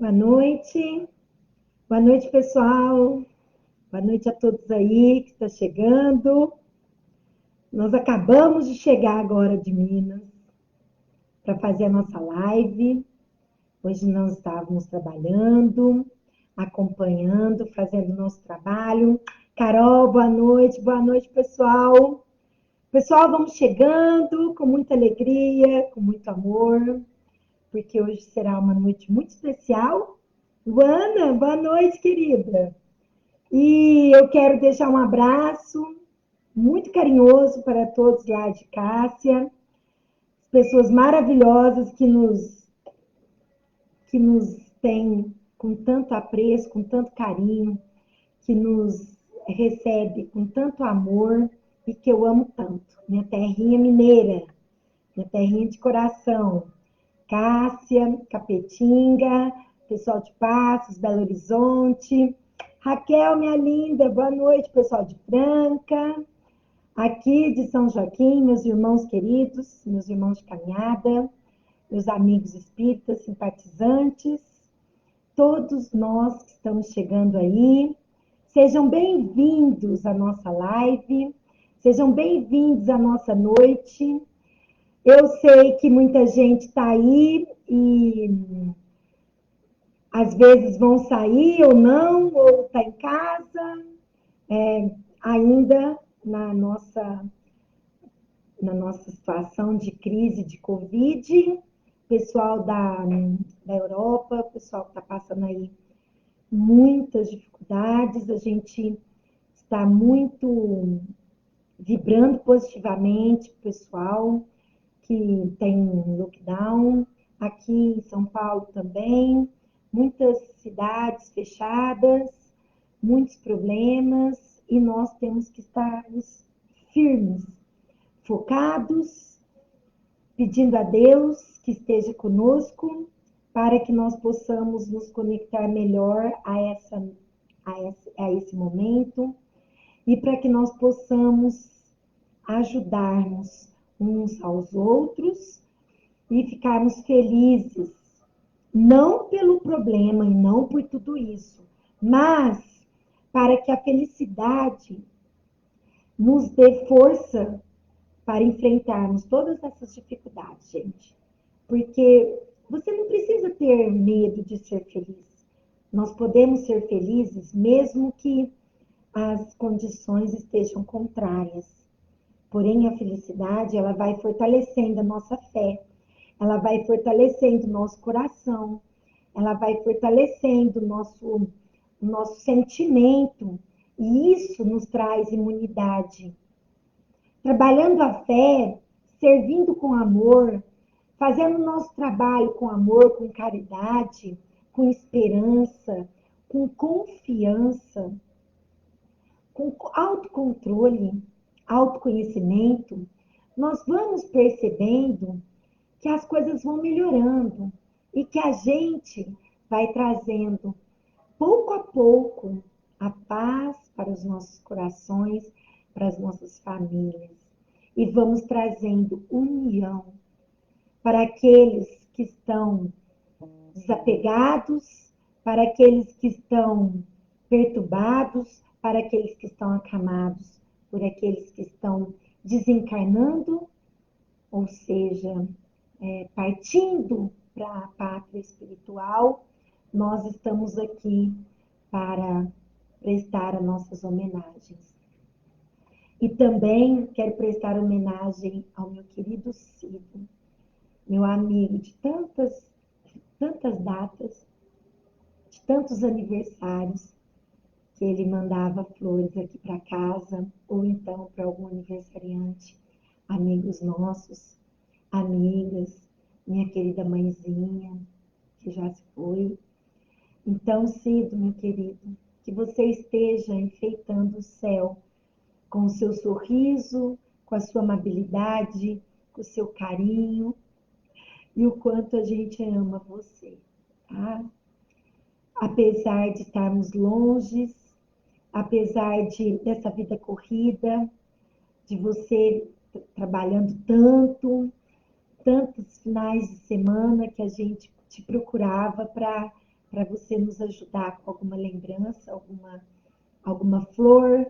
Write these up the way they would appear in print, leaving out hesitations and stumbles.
Boa noite. Boa noite, pessoal. Boa noite a todos aí que está chegando. Nós acabamos de chegar agora de Minas para fazer a nossa live. Hoje nós estávamos trabalhando, acompanhando, fazendo o nosso trabalho. Carol, boa noite, pessoal. Pessoal, vamos chegando com muita alegria, com muito amor, porque hoje será uma noite muito especial. Luana, boa noite, querida. E eu quero deixar um abraço muito carinhoso para todos lá de Cássia, pessoas maravilhosas que nos têm com tanto apreço, com tanto carinho, que nos recebe com tanto amor e que eu amo tanto. Minha terrinha mineira, minha terrinha de coração. Cássia, Capetinga, pessoal de Passos, Belo Horizonte. Raquel, minha linda, boa noite, pessoal de Franca. Aqui de São Joaquim, meus irmãos queridos, meus irmãos de caminhada, meus amigos espíritas, simpatizantes, todos nós que estamos chegando aí, sejam bem-vindos à nossa live, sejam bem-vindos à nossa noite. Eu sei que muita gente está aí e às vezes vão sair ou não, ou está em casa, ainda na nossa situação de crise de Covid, pessoal da Europa, pessoal que está passando aí muitas dificuldades, a gente está muito vibrando positivamente, pessoal que tem lockdown, aqui em São Paulo também, muitas cidades fechadas, muitos problemas, e nós temos que estar firmes, focados, pedindo a Deus que esteja conosco, para que nós possamos nos conectar melhor a esse momento, e para que nós possamos ajudarmos uns aos outros e ficarmos felizes, não pelo problema e não por tudo isso, mas para que a felicidade nos dê força para enfrentarmos todas essas dificuldades, gente. Porque você não precisa ter medo de ser feliz. Nós podemos ser felizes mesmo que as condições estejam contrárias. Porém, a felicidade, ela vai fortalecendo a nossa fé, ela vai fortalecendo o nosso coração, ela vai fortalecendo o nosso sentimento, e isso nos traz imunidade. Trabalhando a fé, servindo com amor, fazendo o nosso trabalho com amor, com caridade, com esperança, com confiança, com autocontrole, autoconhecimento, nós vamos percebendo que as coisas vão melhorando e que a gente vai trazendo, pouco a pouco, a paz para os nossos corações, para as nossas famílias. E vamos trazendo união para aqueles que estão desapegados, para aqueles que estão perturbados, para aqueles que estão acamados, por aqueles que estão desencarnando, ou seja, partindo para a pátria espiritual. Nós estamos aqui para prestar as nossas homenagens. E também quero prestar homenagem ao meu querido Cido, meu amigo de tantas datas, de tantos aniversários, que ele mandava flores aqui para casa, ou então para algum aniversariante, amigos nossos, amigas, minha querida mãezinha, que já se foi. Então, Cido, meu querido, que você esteja enfeitando o céu com o seu sorriso, com a sua amabilidade, com o seu carinho, e o quanto a gente ama você, tá? Apesar de estarmos longe, apesar dessa vida corrida, de você trabalhando tantos finais de semana que a gente te procurava para para você nos ajudar com alguma lembrança, alguma flor,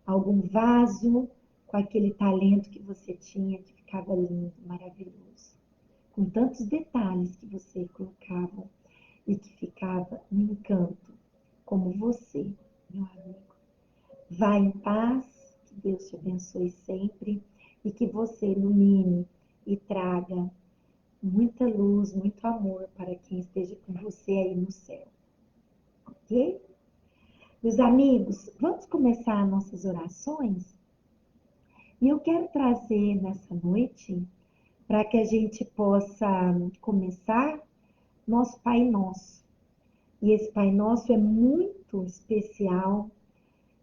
algum vaso, com aquele talento que você tinha, que ficava lindo, maravilhoso. Com tantos detalhes que você colocava e que ficava um encanto, como você, meu amigo. Vá em paz, que Deus te abençoe sempre e que você ilumine e traga muita luz, muito amor para quem esteja com você aí no céu, ok? Meus amigos, vamos começar nossas orações? E eu quero trazer nessa noite, para que a gente possa começar, nosso Pai Nosso. E esse Pai Nosso é muito especial,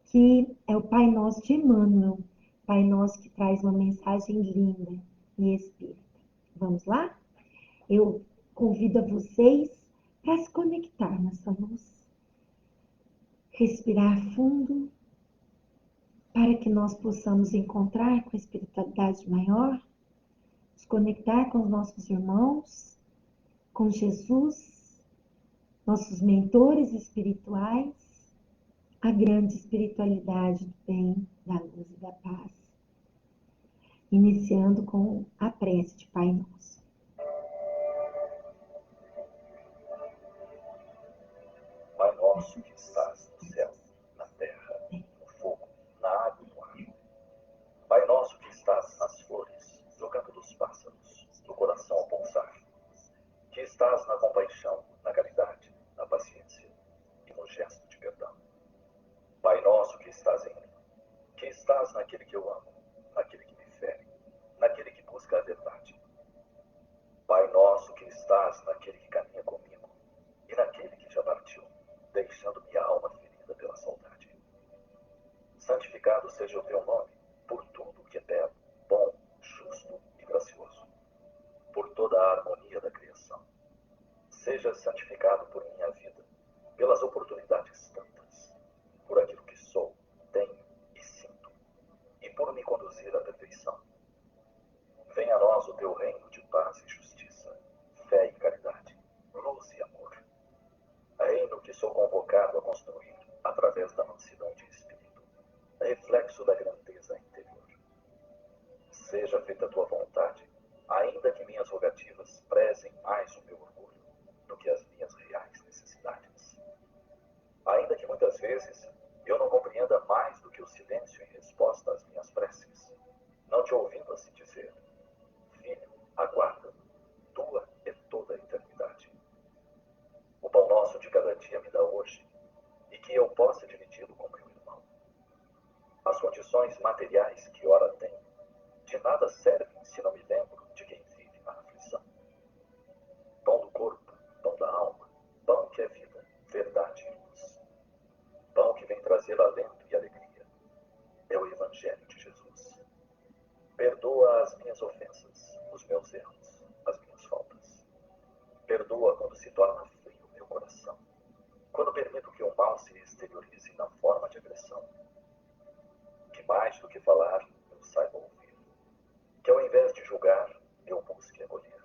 que é o Pai Nosso de Emmanuel, Pai Nosso que traz uma mensagem linda e espírita. Vamos lá? Eu convido a vocês para se conectar nessa luz. Respirar fundo, para que nós possamos encontrar com a espiritualidade maior, nos conectar com os nossos irmãos, com Jesus, nossos mentores espirituais, a grande espiritualidade do bem, da luz e da paz. Iniciando com a prece de Pai Nosso. Pai nosso que estás no céu, na terra, no fogo, na água e no ar. Pai nosso que estás nas flores, no canto dos pássaros, no coração a pulsar. Que estás na compaixão, na caridade, na paciência e no gesto de perdão. Pai nosso que estás em mim, que estás naquele que eu amo, naquele que me fere, naquele que busca a verdade. Pai nosso que estás naquele que caminha comigo e naquele que já partiu, deixando minha alma ferida pela saudade. Santificado seja o teu nome, por tudo que é belo, bom, justo e gracioso, por toda a harmonia da criação. Seja santificado por minha vida, pelas oportunidades tantas, por aquilo que sou, tenho e sinto, e por me conduzir à perfeição. Venha a nós o teu reino de paz e justiça, fé e caridade, luz e amor. Reino que sou convocado a construir através da mansidão de espírito, reflexo da grandeza interior. Seja feita a tua vontade, ainda que minhas rogativas prezem mais o meu orgulho do que as minhas reais necessidades. Ainda que muitas vezes eu não compreenda mais do que o silêncio em resposta às minhas preces, não te ouvindo assim dizer: filho, aguarda, tua é toda a eternidade. O pão nosso de cada dia me dá hoje, e que eu possa dividi-lo com meu irmão. As condições materiais que ora tenho, de nada servem se não me lembro de quem vive na aflição. Pão do corpo, pão da alma, pão que é vida, verdade e luz. Pão que vem trazer alento e alegria. É o Evangelho de Jesus. Perdoa as minhas ofensas, os meus erros, as minhas faltas. Perdoa quando se torna frio meu coração, quando permito que o mal se exteriorize na forma de agressão. Que mais do que falar, eu saiba ouvir. Que ao invés de julgar, eu busque acolher.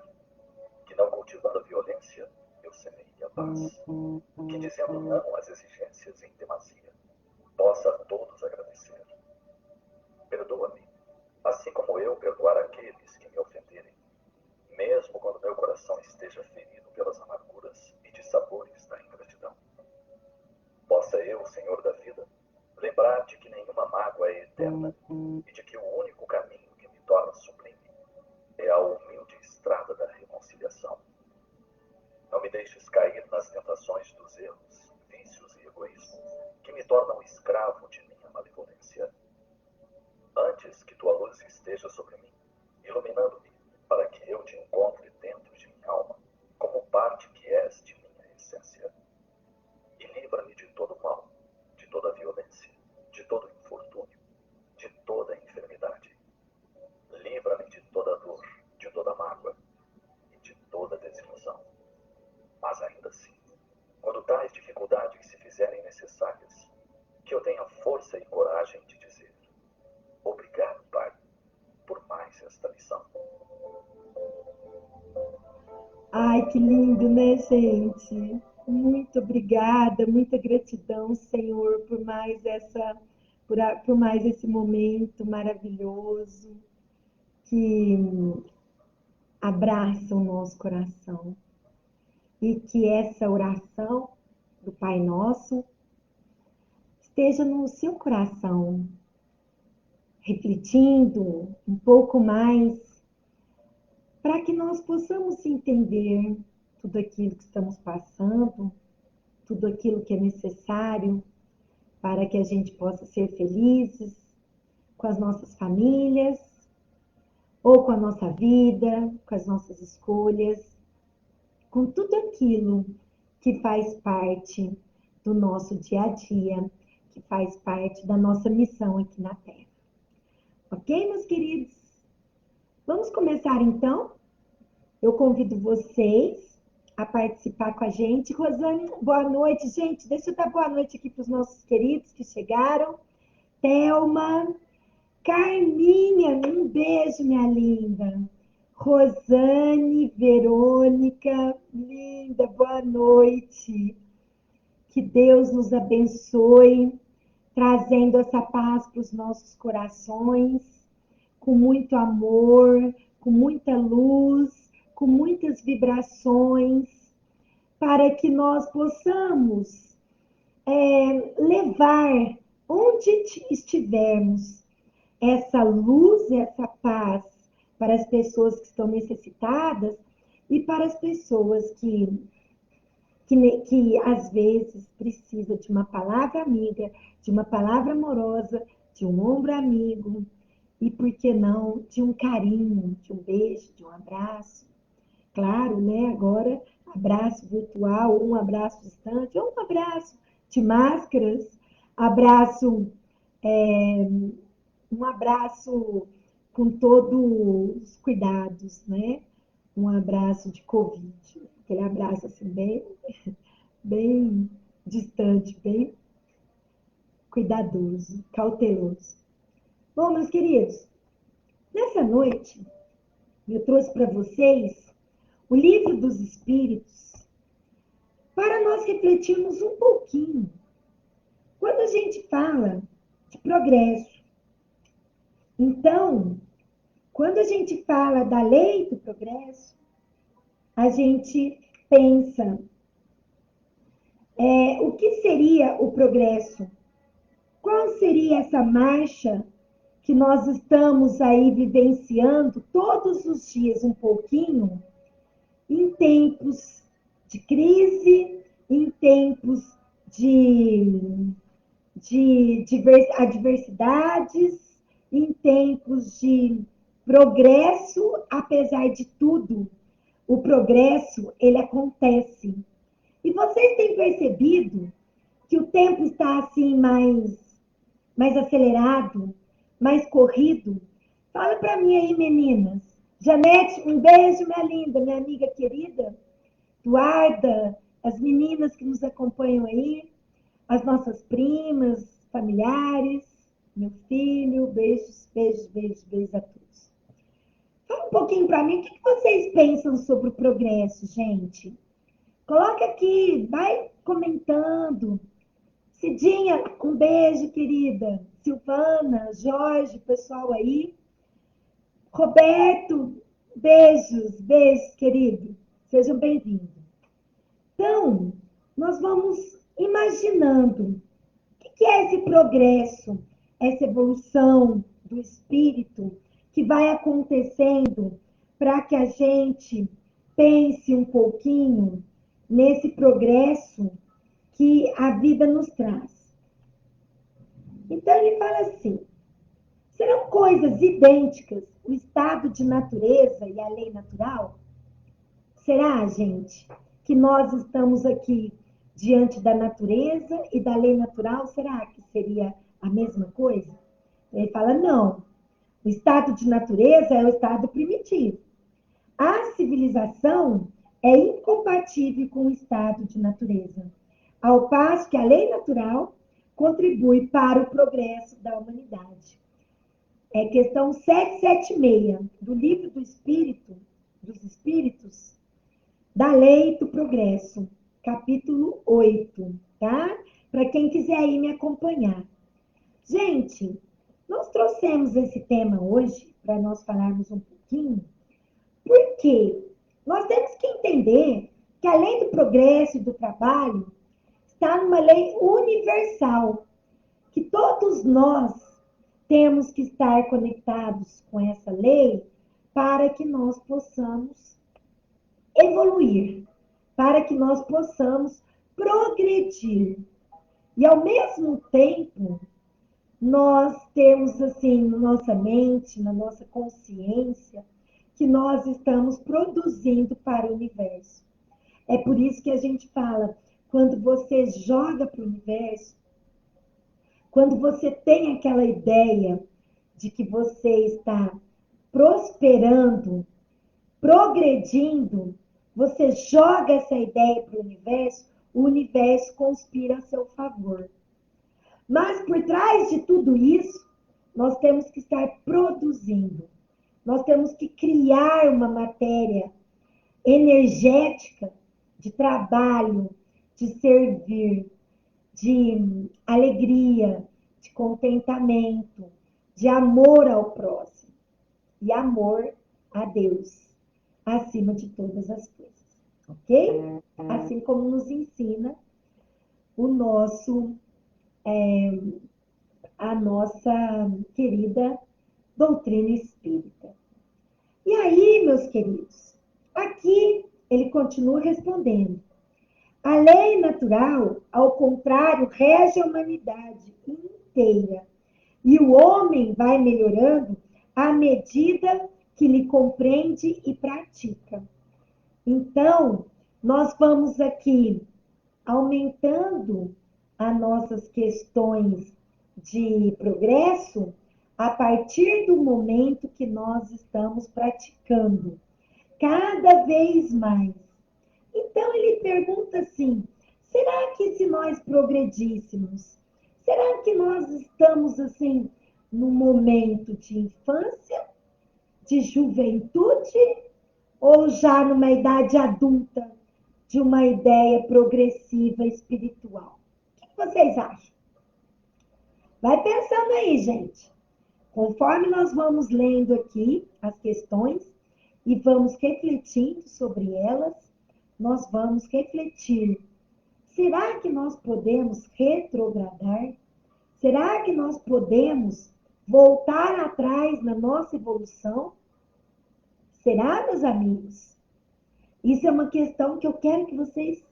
Que não cultivando a violência, eu semeie a paz. Que dizendo não às exigências em demasia, possa a todos agradecer. Perdoa-me, assim como eu perdoar aqueles que me ofenderem, mesmo quando meu coração esteja ferido pelas amarguras e dissabores da ingratidão. Possa eu, Senhor da vida, lembrar de que nenhuma mágoa é eterna e de que o único caminho que me torna sublime é a humilde estrada da reconciliação. Não me deixes cair nas tentações dos erros, vícios e egoísmo que me tornam escravo de minha malevolência. Antes que tua luz esteja sobre mim, iluminando-me para que eu te encontre dentro de minha alma, como parte que és de minha essência. E livra-me de todo mal, de toda violência, de todo infortúnio, de toda enfermidade. Livra-me de toda dor, de toda mágoa e de toda desilusão. Mas ainda assim, quando tais dificuldades se fizerem necessárias, que eu tenha força e coragem de dizer: obrigado, Pai, por mais esta lição. Ai, que lindo, né, gente? Muito obrigada, muita gratidão, Senhor, por mais esse momento maravilhoso que abraça o nosso coração. E que essa oração do Pai Nosso esteja no seu coração, refletindo um pouco mais, para que nós possamos entender tudo aquilo que estamos passando, tudo aquilo que é necessário para que a gente possa ser felizes com as nossas famílias, ou com a nossa vida, com as nossas escolhas, com tudo aquilo que faz parte do nosso dia a dia, que faz parte da nossa missão aqui na Terra. Ok, meus queridos? Vamos começar então? Eu convido vocês a participar com a gente. Rosane, boa noite, gente. Deixa eu dar boa noite aqui para os nossos queridos que chegaram. Thelma, Carminha, um beijo, minha linda. Rosane, Verônica, linda, boa noite. Que Deus nos abençoe, trazendo essa paz para os nossos corações, com muito amor, com muita luz, com muitas vibrações, para que nós possamos levar onde estivermos essa luz, essa paz para as pessoas que estão necessitadas e para as pessoas que às vezes precisa de uma palavra amiga, de uma palavra amorosa, de um ombro amigo e, por que não, de um carinho, de um beijo, de um abraço. Claro, né? Agora, abraço virtual, um abraço distante, ou um abraço de máscaras, abraço, um abraço com todos os cuidados, né? Um abraço de Covid, aquele abraço assim bem distante, bem cuidadoso, cauteloso. Bom, meus queridos, nessa noite eu trouxe para vocês o Livro dos Espíritos para nós refletirmos um pouquinho. Quando a gente fala de progresso, então, quando a gente fala da lei do progresso, a gente pensa o que seria o progresso? Qual seria essa marcha que nós estamos aí vivenciando todos os dias um pouquinho, em tempos de crise, em tempos de adversidades, em tempos de progresso, apesar de tudo, o progresso, ele acontece. E vocês têm percebido que o tempo está assim mais acelerado, mais corrido? Fala para mim aí, meninas. Janete, um beijo, minha linda, minha amiga querida. Eduarda, as meninas que nos acompanham aí, as nossas primas, familiares, meu filho, beijos, beijos, beijos, beijos a todos. Fala um pouquinho para mim, o que vocês pensam sobre o progresso, gente? Coloca aqui, vai comentando. Cidinha, um beijo, querida. Silvana, Jorge, pessoal aí. Roberto, beijos, beijos, querido. Sejam bem-vindos. Então, nós vamos imaginando o que é esse progresso, essa evolução do espírito que vai acontecendo para que a gente pense um pouquinho nesse progresso que a vida nos traz. Então ele fala assim: serão coisas idênticas o estado de natureza e a lei natural? Será, gente, que nós estamos aqui diante da natureza e da lei natural? Será que seria a mesma coisa? Ele fala: não. O estado de natureza é o estado primitivo. A civilização é incompatível com o estado de natureza, ao passo que a lei natural contribui para o progresso da humanidade. É questão 776 do Livro do Espírito, dos Espíritos, da Lei do Progresso. capítulo 8, tá? Para quem quiser aí me acompanhar. Gente, nós trouxemos esse tema hoje para nós falarmos um pouquinho, porque nós temos que entender que além do progresso e do trabalho, está numa lei universal, que todos nós temos que estar conectados com essa lei para que nós possamos evoluir, para que nós possamos progredir. E ao mesmo tempo, nós temos assim na nossa mente, na nossa consciência, que nós estamos produzindo para o universo. É por isso que a gente fala, quando você joga para o universo, quando você tem aquela ideia de que você está prosperando, progredindo, você joga essa ideia para o universo conspira a seu favor. Mas por trás de tudo isso, nós temos que estar produzindo. Nós temos que criar uma matéria energética de trabalho, de servir, de alegria, de contentamento, de amor ao próximo e amor a Deus, acima de todas as coisas, ok? Assim como nos ensina o nosso, a nossa querida doutrina espírita. E aí, meus queridos, aqui ele continua respondendo. A lei natural, ao contrário, rege a humanidade inteira. E o homem vai melhorando à medida que lhe compreende e pratica. Então, nós vamos aqui aumentando as nossas questões de progresso a partir do momento que nós estamos praticando cada vez mais. Então ele pergunta assim, será que se nós progredíssemos, será que nós estamos assim num momento de infância, de juventude ou já numa idade adulta de uma ideia progressiva espiritual? O que vocês acham? Vai pensando aí, gente. Conforme nós vamos lendo aqui as questões e vamos refletindo sobre elas, nós vamos refletir. Será que nós podemos retrogradar? Será que nós podemos voltar atrás na nossa evolução? Será, meus amigos? Isso é uma questão que eu quero que vocês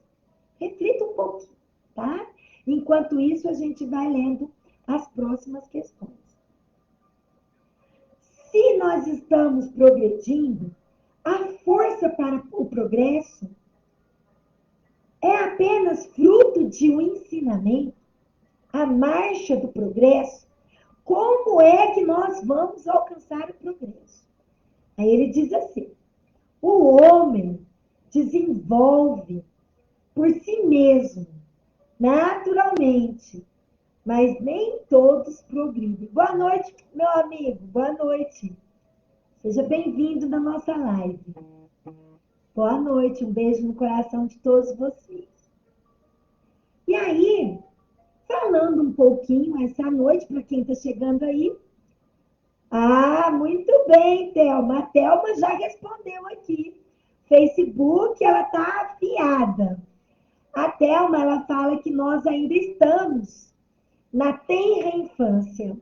reflitam um pouquinho, tá? Enquanto isso, a gente vai lendo as próximas questões. Se nós estamos progredindo, a força para o progresso é apenas fruto de um ensinamento, a marcha do progresso. Como é que nós vamos alcançar o progresso? Aí ele diz assim, o homem desenvolve por si mesmo, naturalmente, mas nem todos progridem. Boa noite, meu amigo, boa noite. Seja bem-vindo na nossa live. Boa noite, um beijo no coração de todos vocês. E aí, falando um pouquinho essa noite, para quem está chegando aí. Ah, muito bem, Thelma. A Thelma já respondeu aqui. Facebook, ela está afiada. A Thelma, ela fala que nós ainda estamos na tenra infância.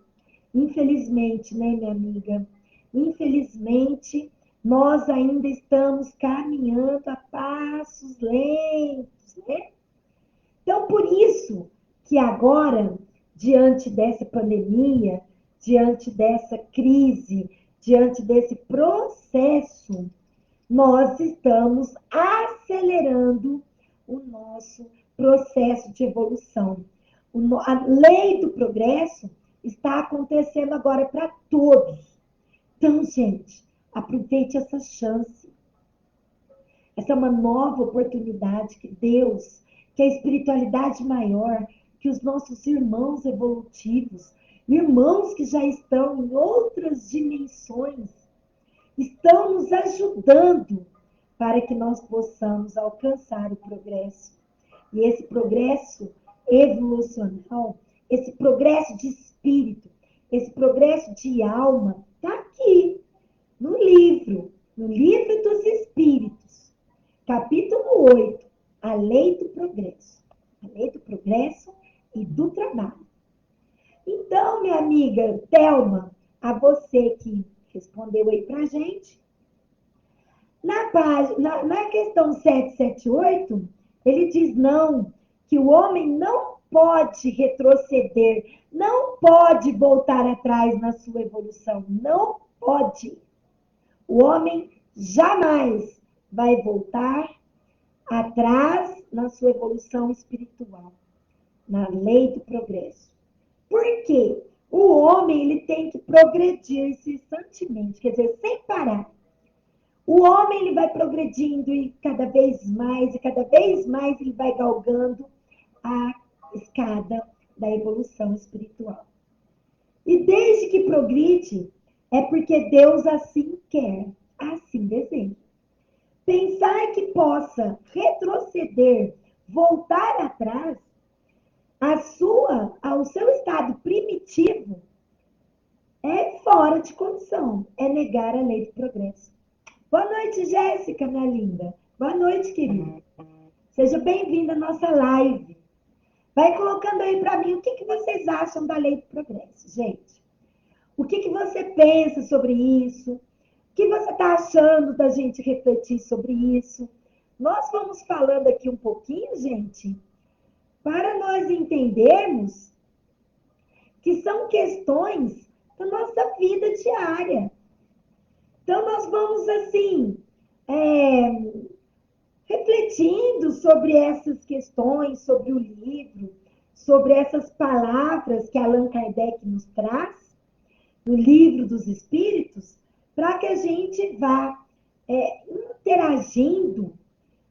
Infelizmente, né, minha amiga? Infelizmente, nós ainda estamos caminhando a passos lentos, né? Então, por isso que agora, diante dessa pandemia, diante dessa crise, diante desse processo, nós estamos acelerando o nosso processo de evolução. A lei do progresso está acontecendo agora para todos. Então, gente, aproveite essa chance. Essa é uma nova oportunidade que Deus, que a espiritualidade maior, que os nossos irmãos evolutivos, irmãos que já estão em outras dimensões, estão nos ajudando para que nós possamos alcançar o progresso. E esse progresso evolucional, esse progresso de espírito, esse progresso de alma, está aqui, no livro dos Espíritos, capítulo 8, a lei do progresso. A lei do progresso e do trabalho. Então, minha amiga Thelma, a você que respondeu aí pra gente, na questão 778, ele diz não, que o homem não pode retroceder, não pode voltar atrás na sua evolução, não pode. O homem jamais vai voltar atrás na sua evolução espiritual, na lei do progresso. Por quê? O homem ele tem que progredir incessantemente, quer dizer, sem parar. O homem ele vai progredindo e cada vez mais ele vai galgando a escada da evolução espiritual. E desde que progride, é porque Deus assim quer, assim deseja. Pensar que possa retroceder, voltar atrás, ao seu estado primitivo, é fora de condição, é negar a lei do progresso. Boa noite, Jéssica, minha linda. Boa noite, querida. Seja bem-vinda à nossa live. Vai colocando aí para mim o que vocês acham da lei do progresso, gente. O que você pensa sobre isso? O que você está achando da gente refletir sobre isso? Nós vamos falando aqui um pouquinho, gente, para nós entendermos que são questões da nossa vida diária. Então, nós vamos, assim, refletindo sobre essas questões, sobre o livro, sobre essas palavras que Allan Kardec nos traz, no livro dos Espíritos, para que a gente vá interagindo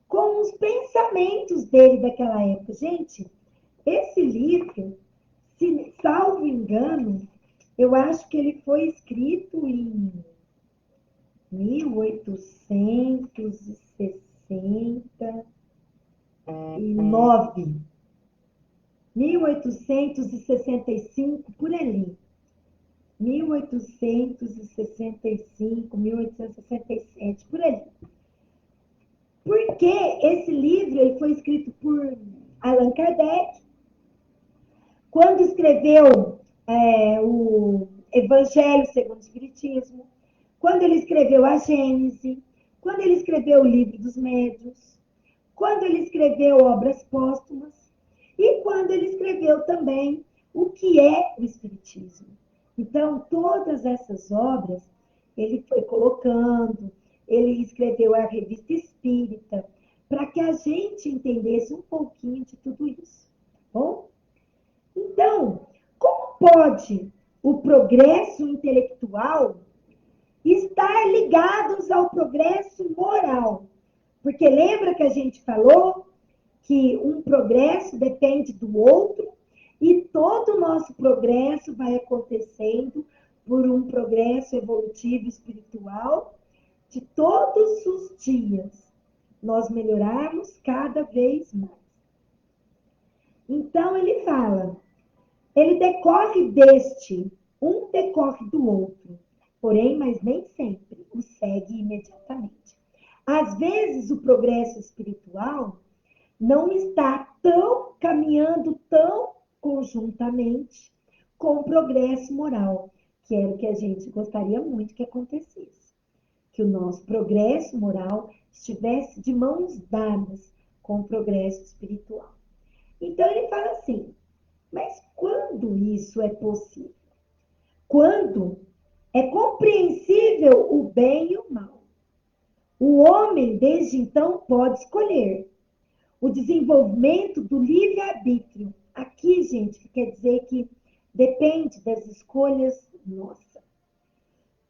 com os pensamentos dele daquela época. Gente, esse livro, se salvo engano, eu acho que ele foi escrito em 1869, 1865, por ali. 1865, 1867, por ali. Porque esse livro ele foi escrito por Allan Kardec, quando escreveu o Evangelho segundo o Espiritismo, quando ele escreveu a Gênese, quando ele escreveu o Livro dos Médiuns, quando ele escreveu obras póstumas e quando ele escreveu também o que é o Espiritismo. Então, todas essas obras ele foi colocando, ele escreveu a Revista Espírita, para que a gente entendesse um pouquinho de tudo isso. Tá bom? Então, como pode o progresso intelectual estar ligados ao progresso moral? Porque lembra que a gente falou que um progresso depende do outro e todo o nosso progresso vai acontecendo por um progresso evolutivo espiritual de todos os dias. Nós melhorarmos cada vez mais. Então ele fala, ele decorre deste, um decorre do outro, porém, mas nem sempre o segue imediatamente. Às vezes, o progresso espiritual não está caminhando tão conjuntamente com o progresso moral, que era o que a gente gostaria muito que acontecesse. Que o nosso progresso moral estivesse de mãos dadas com o progresso espiritual. Então, ele fala assim, mas quando isso é possível? Quando é compreensível o bem e o mal. O homem, desde então, pode escolher o desenvolvimento do livre-arbítrio. Aqui, gente, quer dizer que depende das escolhas nossas.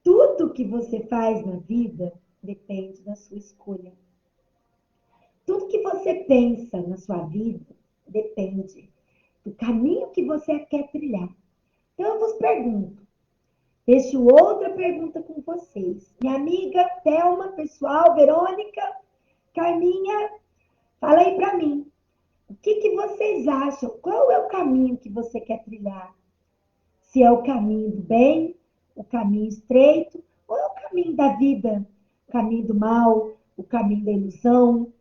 Tudo que você faz na vida depende da sua escolha. Tudo que você pensa na sua vida depende do caminho que você quer trilhar. Então, eu vos pergunto, deixo outra pergunta com vocês. Minha amiga Thelma, pessoal, Verônica, Carminha, fala aí para mim. que vocês acham? Qual é o caminho que você quer trilhar? Se é o caminho do bem, o caminho estreito, ou é o caminho da vida, o caminho do mal, o caminho da ilusão,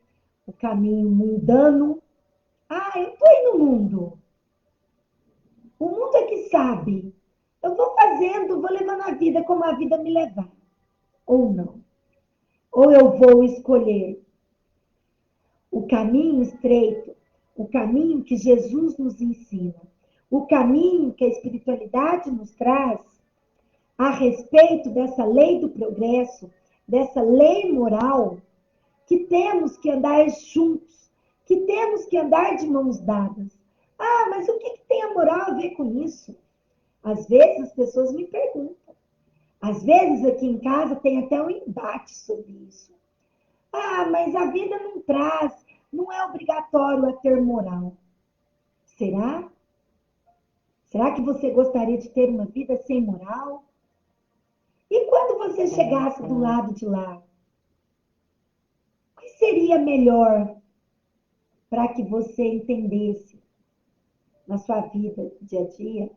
o caminho mundano. Ah, eu tô aí no mundo. O mundo é que sabe. Eu vou fazendo, vou levando a vida como a vida me levar. Ou não. Ou eu vou escolher o caminho estreito, o caminho que Jesus nos ensina, o caminho que a espiritualidade nos traz a respeito dessa lei do progresso, dessa lei moral, que temos que andar juntos, que temos que andar de mãos dadas. Ah, mas o que tem a moral a ver com isso? Às vezes as pessoas me perguntam. Às vezes aqui em casa tem até um embate sobre isso. Ah, mas a vida não traz, não é obrigatório a ter moral. Será? Será que você gostaria de ter uma vida sem moral? E quando você chegasse do lado de lá, o que seria melhor para que você entendesse na sua vida, dia a dia,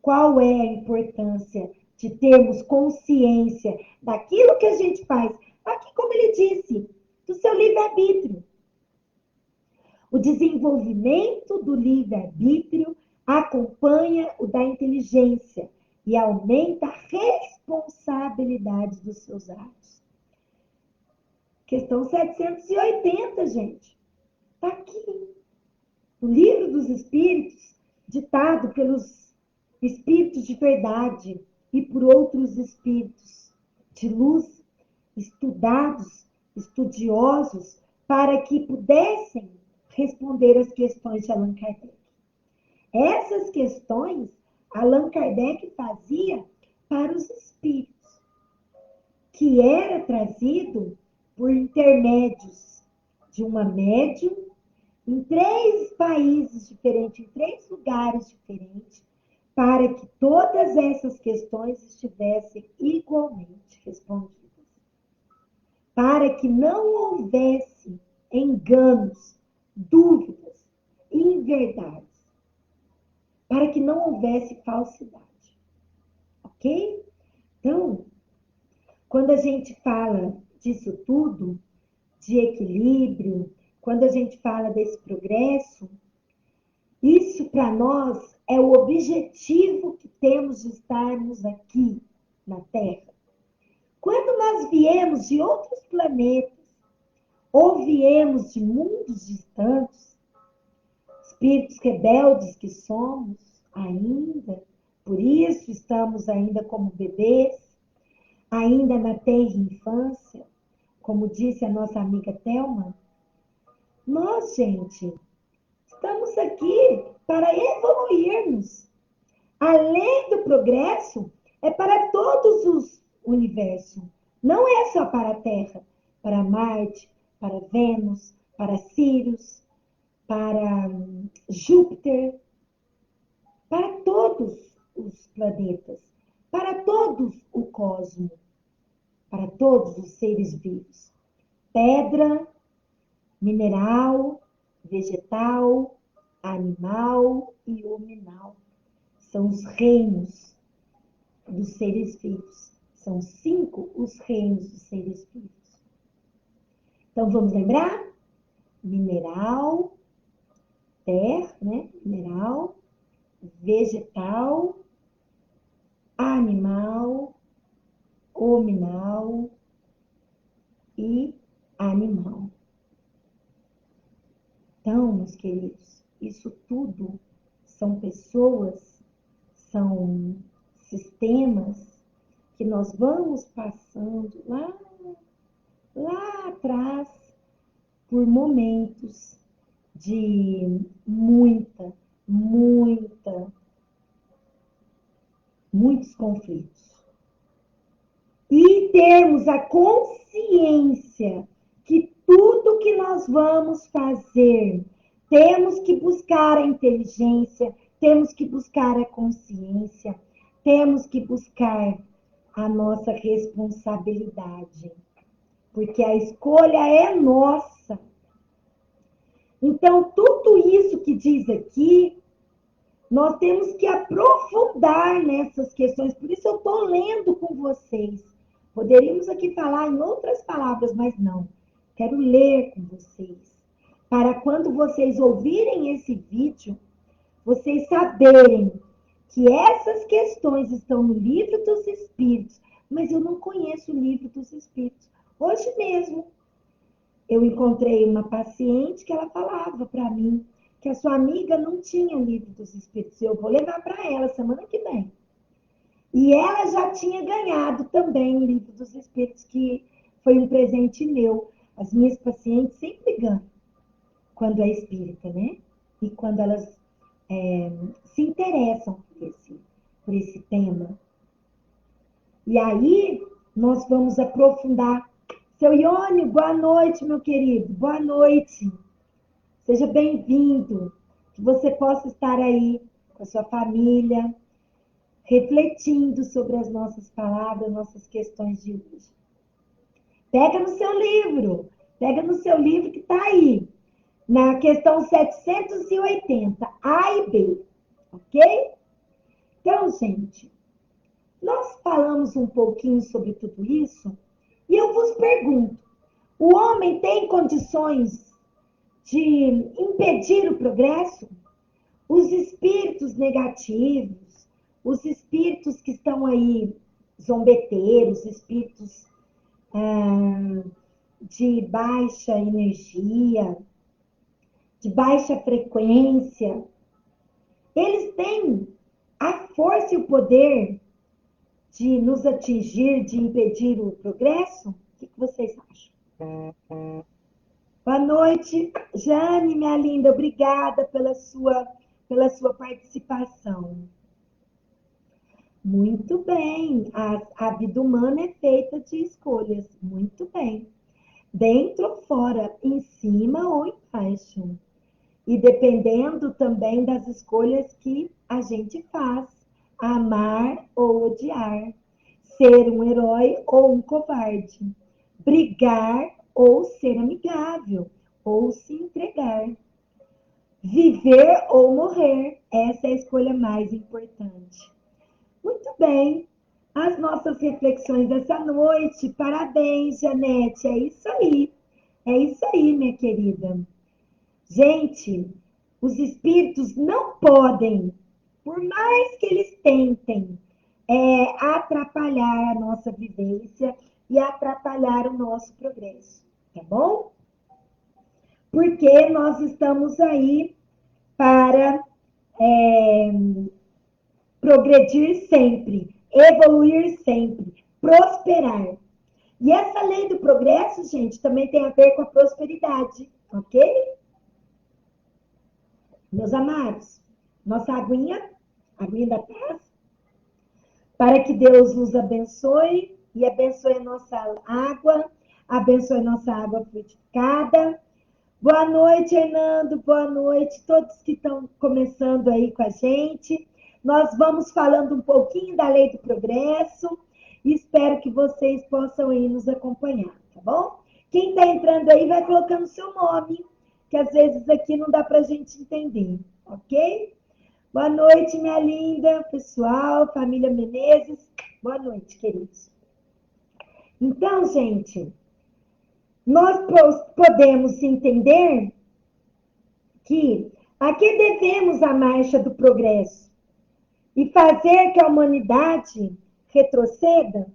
qual é a importância de termos consciência daquilo que a gente faz? Aqui, como ele disse, do seu livre-arbítrio. O desenvolvimento do livre-arbítrio acompanha o da inteligência e aumenta a responsabilidade dos seus atos. Questão 780, gente. Está aqui. No Livro dos Espíritos, ditado pelos espíritos de verdade e por outros espíritos de luz, estudados, estudiosos, para que pudessem responder as questões de Allan Kardec. Essas questões Allan Kardec fazia para os espíritos, que era trazido por intermédios de uma médium em 3 países diferentes, em 3 lugares diferentes, para que todas essas questões estivessem igualmente respondidas. Para que não houvesse enganos, dúvidas, inverdades. Para que não houvesse falsidade. Ok? Então, quando a gente fala disso tudo, de equilíbrio, quando a gente fala desse progresso, isso para nós é o objetivo que temos de estarmos aqui na Terra. Quando nós viemos de outros planetas, ou viemos de mundos distantes, espíritos rebeldes que somos ainda, por isso estamos ainda como bebês, ainda na tenra infância, como disse a nossa amiga Thelma, nós, gente, estamos aqui para evoluirmos. Além do progresso, é para todos os universos. Não é só para a Terra, para Marte, para Vênus, para Sirius, para Júpiter, para todos os planetas, para todos o cosmos, para todos os seres vivos. Pedra, mineral, vegetal, animal e hominal. São os reinos dos seres vivos. São 5 os reinos dos seres vivos. Então, vamos lembrar? Mineral, terra, né? Mineral, vegetal, animal, hominal e animal. Então, meus queridos, isso tudo são pessoas, são sistemas que nós vamos passando lá atrás por momentos de muitos conflitos. E termos a consciência que tudo que nós vamos fazer, temos que buscar a inteligência, temos que buscar a consciência, temos que buscar a nossa responsabilidade. Porque a escolha é nossa. Então, tudo isso que diz aqui, nós temos que aprofundar nessas questões. Por isso eu estou lendo com vocês. Poderíamos aqui falar em outras palavras, mas não. Quero ler com vocês. Para quando vocês ouvirem esse vídeo, vocês saberem que essas questões estão no livro dos Espíritos, mas eu não conheço o livro dos Espíritos. Hoje mesmo, eu encontrei uma paciente que ela falava para mim que a sua amiga não tinha o livro dos Espíritos. Eu vou levar para ela semana que vem. E ela já tinha ganhado também o livro dos Espíritos, que foi um presente meu. As minhas pacientes sempre ganham quando é espírita, né? E quando elas se interessam por esse tema. E aí, nós vamos aprofundar. Seu Iônio, boa noite, meu querido. Boa noite. Seja bem-vindo. Que você possa estar aí com a sua família, refletindo sobre as nossas palavras, nossas questões de hoje. Pega no seu livro. Pega no seu livro que está aí. Na questão 780, A e B. Ok? Então, gente, nós falamos um pouquinho sobre tudo isso e eu vos pergunto: o homem tem condições de impedir o progresso? Os espíritos negativos, os espíritos que estão aí zombeteiros, espíritos de baixa energia, de baixa frequência, eles têm a força e o poder de nos atingir, de impedir o progresso? O que vocês acham? Boa noite, Jane, minha linda. Obrigada pela sua participação. Muito bem. A vida humana é feita de escolhas. Muito bem. Dentro ou fora, em cima ou embaixo. E dependendo também das escolhas que a gente faz. Amar ou odiar. Ser um herói ou um covarde. Brigar ou ser amigável. Ou se entregar. Viver ou morrer. Essa é a escolha mais importante. Muito bem. As nossas reflexões dessa noite. Parabéns, Janete. É isso aí. É isso aí, minha querida. Gente, os espíritos não podem, por mais que eles tentem, atrapalhar a nossa vivência e atrapalhar o nosso progresso, tá bom? Porque nós estamos aí para progredir sempre, evoluir sempre, prosperar. E essa lei do progresso, gente, também tem a ver com a prosperidade, ok? Meus amados, nossa aguinha da paz, para que Deus nos abençoe e abençoe a nossa água, abençoe nossa água frutificada. Boa noite, Hernando, boa noite, todos que estão começando aí com a gente. Nós vamos falando um pouquinho da lei do progresso e espero que vocês possam aí nos acompanhar, tá bom? Quem está entrando aí vai colocando seu nome, que às vezes aqui não dá para a gente entender, ok? Boa noite, minha linda, pessoal, família Menezes. Boa noite, queridos. Então, gente, nós podemos entender que a que devemos a marcha do progresso e fazer que a humanidade retroceda?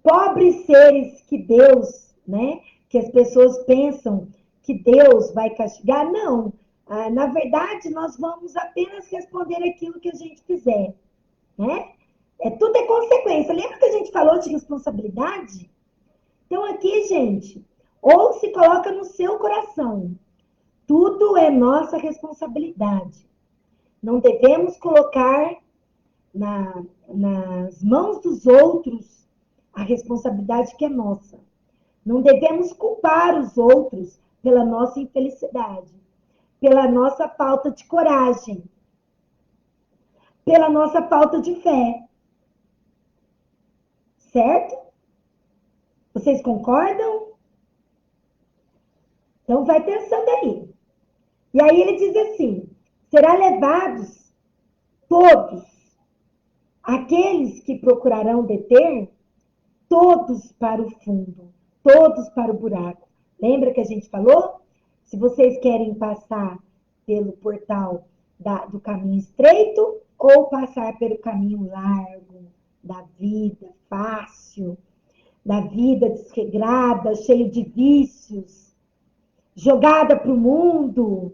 Pobres seres que Deus, né? Que as pessoas pensam que Deus vai castigar. Não. Na verdade, nós vamos apenas responder aquilo que a gente fizer, né? Tudo é consequência. Lembra que a gente falou de responsabilidade? Então, aqui, gente, ou se coloca no seu coração. Tudo é nossa responsabilidade. Não devemos colocar nas mãos dos outros a responsabilidade que é nossa. Não devemos culpar os outros pela nossa infelicidade, pela nossa falta de coragem, pela nossa falta de fé. Certo? Vocês concordam? Então, vai pensando aí. E aí ele diz assim, será levados todos aqueles que procurarão deter, todos para o fundo, todos para o buraco. Lembra que a gente falou? Se vocês querem passar pelo portal do caminho estreito ou passar pelo caminho largo da vida, fácil, da vida desregrada, cheio de vícios, jogada para o mundo,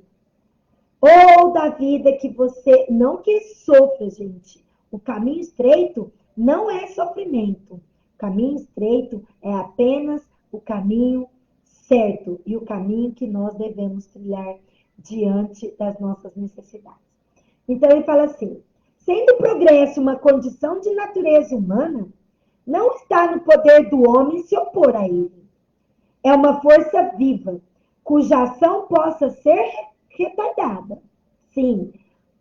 ou da vida que você não que sofra, gente. O caminho estreito não é sofrimento. O caminho estreito é apenas o caminho certo e o caminho que nós devemos trilhar diante das nossas necessidades. Então ele fala assim: sendo o progresso uma condição de natureza humana, não está no poder do homem se opor a ele. É uma força viva, cuja ação possa ser retardada. Sim,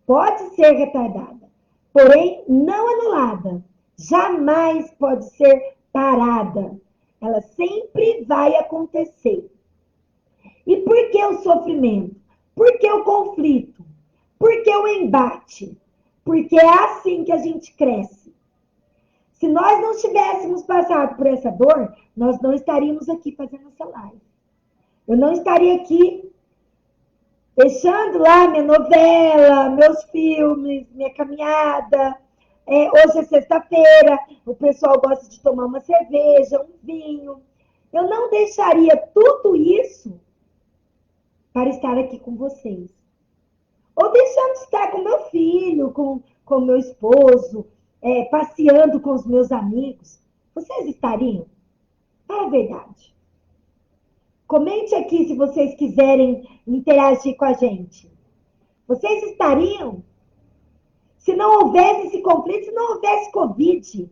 pode ser retardada, porém não anulada. Jamais pode ser parada. Ela sempre vai acontecer. E por que o sofrimento? Por que o conflito? Por que o embate? Porque é assim que a gente cresce. Se nós não tivéssemos passado por essa dor, nós não estaríamos aqui fazendo essa live. Eu não estaria aqui deixando lá minha novela, meus filmes, minha caminhada. Hoje é sexta-feira, o pessoal gosta de tomar uma cerveja, um vinho. Eu não deixaria tudo isso para estar aqui com vocês. Ou deixando de estar com meu filho, com meu esposo, passeando com os meus amigos. Vocês estariam? Fala a verdade. Comente aqui se vocês quiserem interagir com a gente. Vocês estariam? Se não houvesse esse conflito, se não houvesse Covid,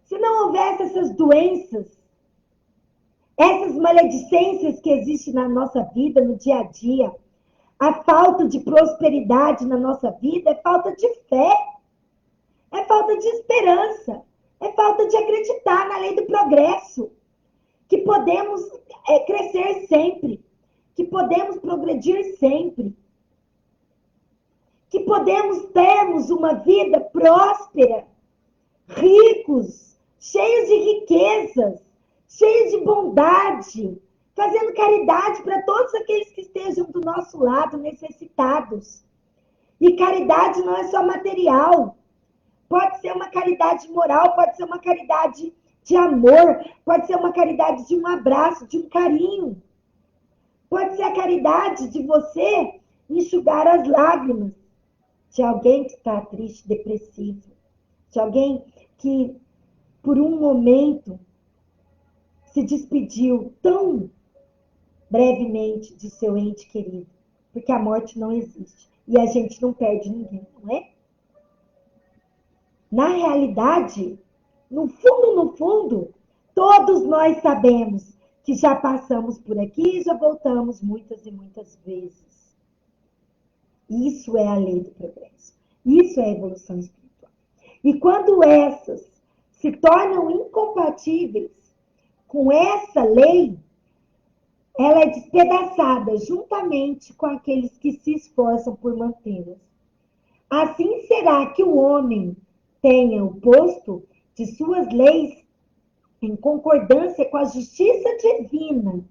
se não houvesse essas doenças, essas maledicências que existem na nossa vida, no dia a dia, a falta de prosperidade na nossa vida é falta de fé, é falta de esperança, é falta de acreditar na lei do progresso, que podemos crescer sempre, que podemos progredir sempre, que podemos termos uma vida próspera, ricos, cheios de riquezas, cheios de bondade, fazendo caridade para todos aqueles que estejam do nosso lado necessitados. E caridade não é só material. Pode ser uma caridade moral, pode ser uma caridade de amor, pode ser uma caridade de um abraço, de um carinho. Pode ser a caridade de você enxugar as lágrimas de alguém que está triste, depressivo, de alguém que, por um momento, se despediu tão brevemente de seu ente querido, porque a morte não existe e a gente não perde ninguém, não é? Na realidade, no fundo, todos nós sabemos que já passamos por aqui e já voltamos muitas e muitas vezes. Isso é a lei do progresso. Isso é a evolução espiritual. E quando essas se tornam incompatíveis com essa lei, ela é despedaçada juntamente com aqueles que se esforçam por mantê-las. Assim será que o homem tenha o posto de suas leis em concordância com a justiça divina,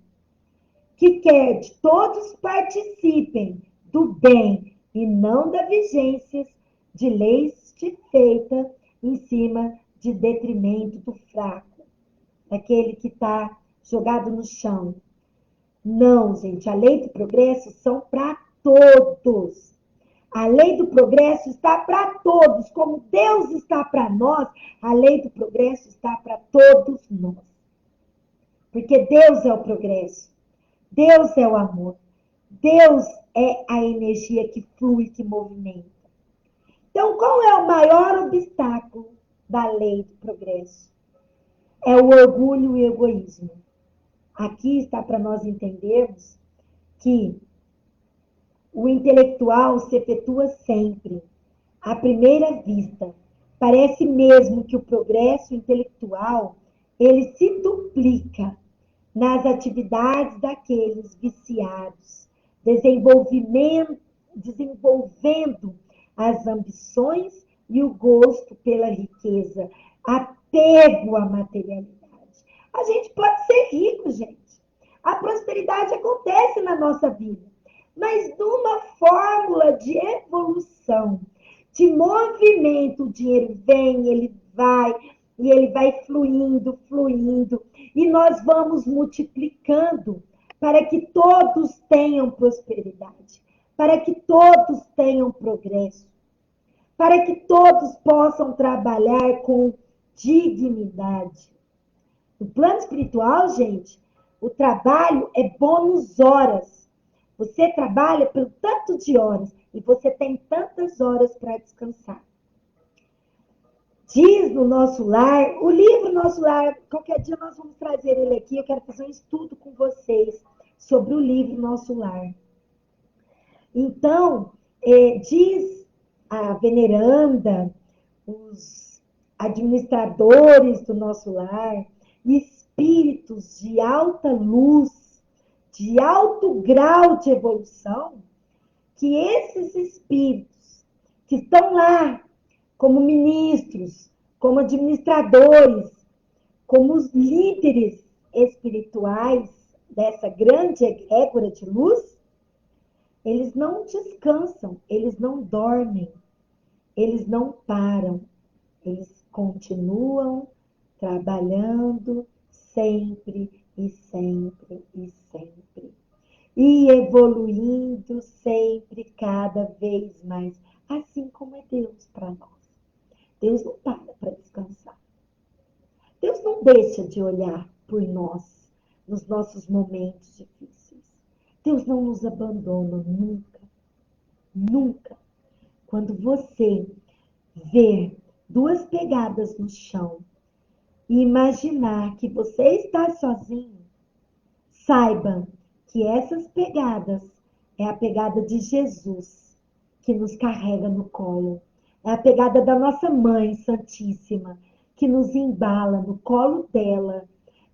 que quer que todos participem do bem e não da vigência de leis feitas em cima de detrimento do fraco, daquele que está jogado no chão. Não, gente, a lei do progresso são para todos. A lei do progresso está para todos. Como Deus está para nós, a lei do progresso está para todos nós. Porque Deus é o progresso. Deus é o amor. Deus é a energia que flui, que movimenta. Então, qual é o maior obstáculo da lei do progresso? É o orgulho e o egoísmo. Aqui está para nós entendermos que o intelectual se efetua sempre. À primeira vista, parece mesmo que o progresso intelectual, ele se duplica nas atividades daqueles viciados, desenvolvendo as ambições e o gosto pela riqueza, apego à materialidade. A gente pode ser rico, gente. A prosperidade acontece na nossa vida, mas numa fórmula de evolução, de movimento, o dinheiro vem, ele vai, e ele vai fluindo, fluindo, e nós vamos multiplicando para que todos tenham prosperidade, para que todos tenham progresso, para que todos possam trabalhar com dignidade. No plano espiritual, gente, o trabalho é bônus horas. Você trabalha pelo tanto de horas e você tem tantas horas para descansar. Diz no Nosso Lar, o livro Nosso Lar, qualquer dia nós vamos trazer ele aqui, eu quero fazer um estudo com vocês sobre o livro Nosso Lar. Então, diz a veneranda, os administradores do Nosso Lar, espíritos de alta luz, de alto grau de evolução, que esses espíritos que estão lá como ministros, como administradores, como os líderes espirituais dessa grande egrégora de luz, eles não descansam, eles não dormem, eles não param, eles continuam trabalhando sempre e sempre e sempre. E evoluindo sempre, cada vez mais. Assim como é Deus para nós. Deus não para descansar. Deus não deixa de olhar por nós nos nossos momentos difíceis. Deus não nos abandona nunca, nunca. Quando você ver duas pegadas no chão e imaginar que você está sozinho, saiba que essas pegadas é a pegada de Jesus que nos carrega no colo. É a pegada da nossa Mãe Santíssima que nos embala no colo dela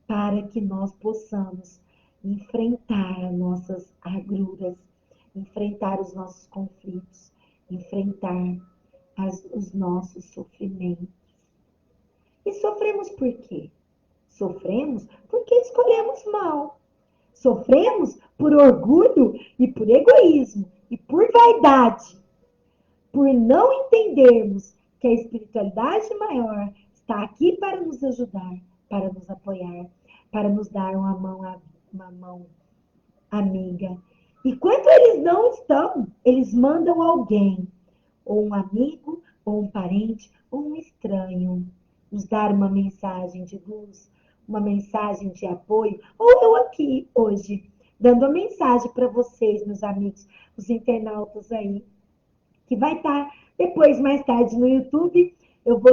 para que nós possamos enfrentar nossas agruras, enfrentar os nossos conflitos, enfrentar os nossos sofrimentos. E sofremos por quê? Sofremos porque escolhemos mal. Sofremos por orgulho e por egoísmo e por vaidade. Por não entendermos que a espiritualidade maior está aqui para nos ajudar, para nos apoiar, para nos dar uma mão amiga. E quando eles não estão, eles mandam alguém, ou um amigo, ou um parente, ou um estranho, nos dar uma mensagem de luz, uma mensagem de apoio, ou eu aqui hoje, dando a mensagem para vocês, meus amigos, os internautas aí, que vai estar depois, mais tarde, no YouTube, eu vou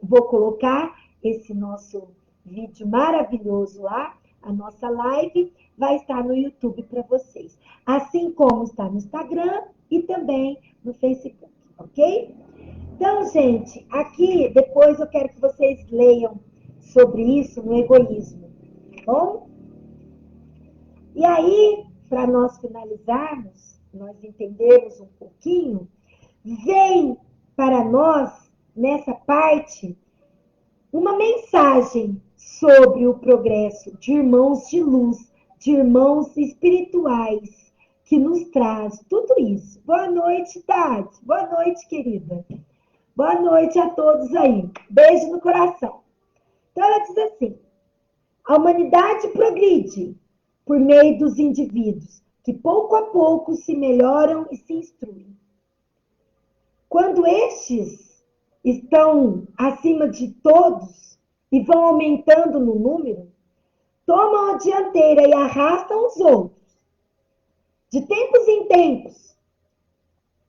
vou colocar esse nosso vídeo maravilhoso lá, a nossa live vai estar no YouTube para vocês, assim como está no Instagram e também no Facebook, ok? Então, gente, aqui depois eu quero que vocês leiam sobre isso no egoísmo, tá bom? E aí, para nós finalizarmos, nós entendermos um pouquinho, vem para nós, nessa parte, uma mensagem sobre o progresso de irmãos de luz, de irmãos espirituais, que nos traz tudo isso. Boa noite, Tati. Boa noite, querida. Boa noite a todos aí. Beijo no coração. Então, ela diz assim: a humanidade progride por meio dos indivíduos, que pouco a pouco se melhoram e se instruem. Quando estes estão acima de todos e vão aumentando no número, tomam a dianteira e arrastam os outros. De tempos em tempos,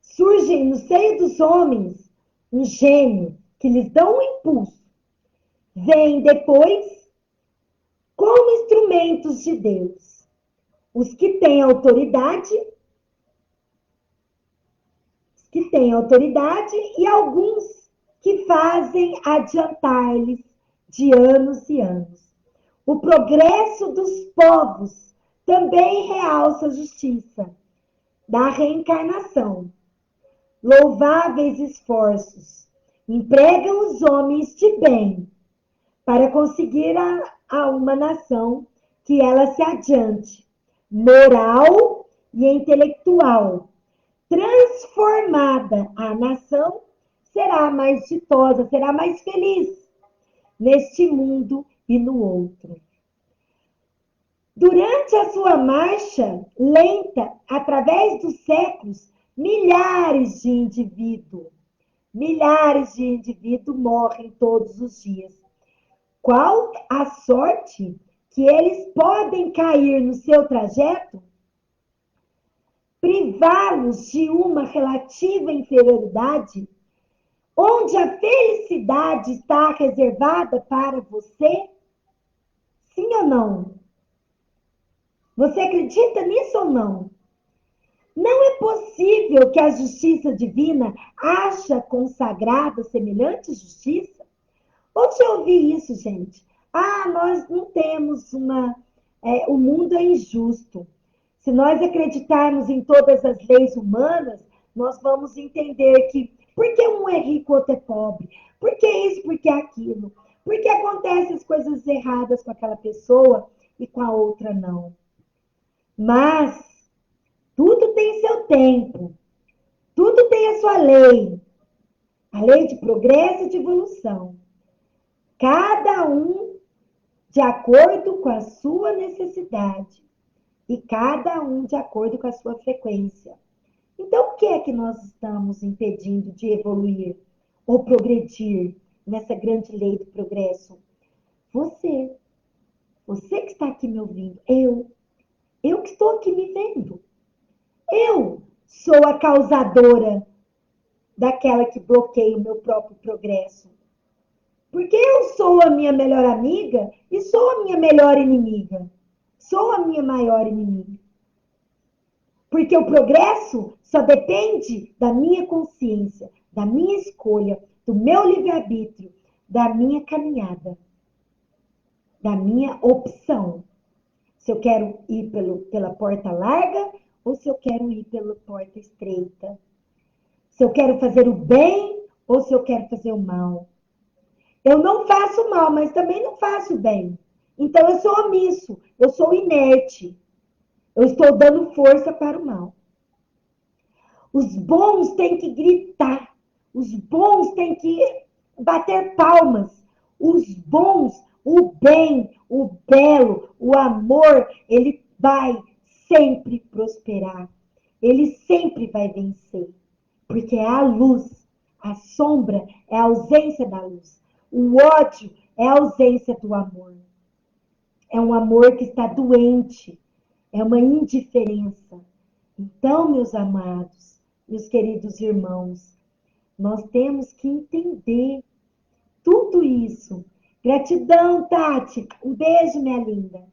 surgem no seio dos homens um gênio que lhes dá um impulso. Vêm depois como instrumentos de Deus. Os que têm autoridade e alguns que fazem adiantar-lhes de anos e anos. O progresso dos povos também realça a justiça da reencarnação. Louváveis esforços empregam os homens de bem para conseguir a uma nação que ela se adiante, moral e intelectual. Transformada, a nação será mais ditosa, será mais feliz neste mundo e no outro. Durante a sua marcha lenta, através dos séculos, milhares de indivíduos morrem todos os dias. Qual a sorte que eles podem cair no seu trajeto? Privá-los de uma relativa inferioridade, onde a felicidade está reservada para você? Sim ou não? Você acredita nisso ou não? Não é possível que a justiça divina acha consagrada semelhante justiça? Onde eu ouvi isso, gente? Nós não temos uma... o mundo é injusto. Se nós acreditarmos em todas as leis humanas, nós vamos entender que por que um é rico, outro é pobre? Por que isso, por que aquilo? Por que acontecem as coisas erradas com aquela pessoa e com a outra não? Mas tudo tem seu tempo, tudo tem a sua lei, a lei de progresso e de evolução. Cada um de acordo com a sua necessidade e cada um de acordo com a sua frequência. Então, o que é que nós estamos impedindo de evoluir ou progredir nessa grande lei do progresso? Você que está aqui me ouvindo, eu que estou aqui me vendo. Eu sou a causadora daquela que bloqueia o meu próprio progresso. Porque eu sou a minha melhor amiga e sou a minha melhor inimiga. Sou a minha maior inimiga. Porque o progresso só depende da minha consciência, da minha escolha, do meu livre-arbítrio, da minha caminhada, da minha opção. Se eu quero ir pela porta larga ou se eu quero ir pela porta estreita. Se eu quero fazer o bem ou se eu quero fazer o mal. Eu não faço mal, mas também não faço bem. Então eu sou omisso, eu sou inerte. Eu estou dando força para o mal. Os bons têm que gritar. Os bons têm que bater palmas. Os bons, o bem, o belo, o amor, ele vai sempre prosperar. Ele sempre vai vencer. Porque é a luz. A sombra é a ausência da luz. O ódio é a ausência do amor. É um amor que está doente. É uma indiferença. Então, meus amados, meus queridos irmãos, nós temos que entender tudo isso. Gratidão, Tati. Um beijo, minha linda.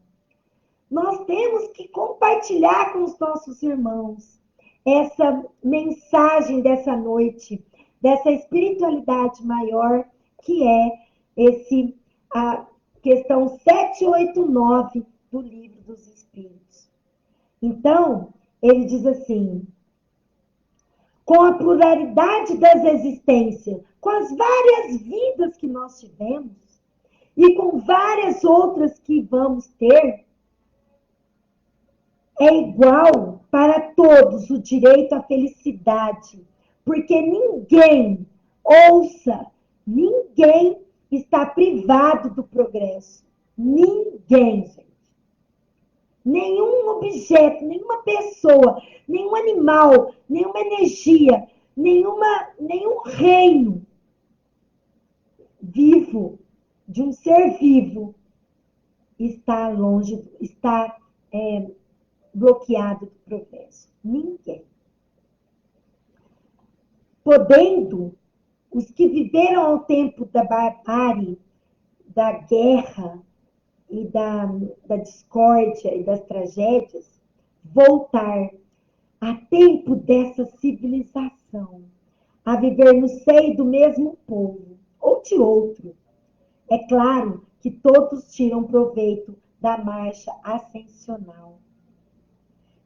Nós temos que compartilhar com os nossos irmãos essa mensagem dessa noite, dessa espiritualidade maior, que é a questão 789 do Livro dos Espíritos. Então, ele diz assim: com a pluralidade das existências, com as várias vidas que nós tivemos e com várias outras que vamos ter, é igual para todos o direito à felicidade, porque ninguém, ouça, ninguém está privado do progresso. Ninguém, gente. Nenhum objeto, nenhuma pessoa, nenhum animal, nenhuma energia, nenhum reino vivo, de um ser vivo, está longe, está bloqueado do progresso. Ninguém. Podendo, os que viveram ao tempo da barbárie, da guerra e da discórdia e das tragédias, voltar a tempo dessa civilização, a viver no seio do mesmo povo ou de outro. É claro que todos tiram proveito da marcha ascensional.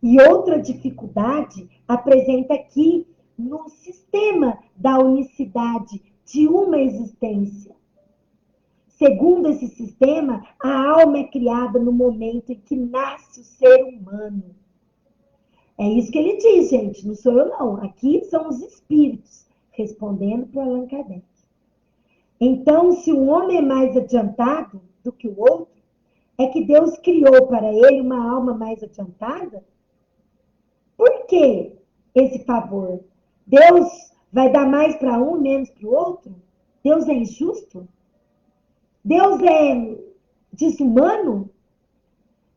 E outra dificuldade apresenta aqui no sistema da unicidade de uma existência. Segundo esse sistema, a alma é criada no momento em que nasce o ser humano. É isso que ele diz, gente, não sou eu não. Aqui são os espíritos, respondendo para Allan Kardec. Então, se um homem é mais adiantado do que o outro, é que Deus criou para ele uma alma mais adiantada? Por que esse favor? Deus vai dar mais para um, menos para o outro? Deus é injusto? Deus é desumano?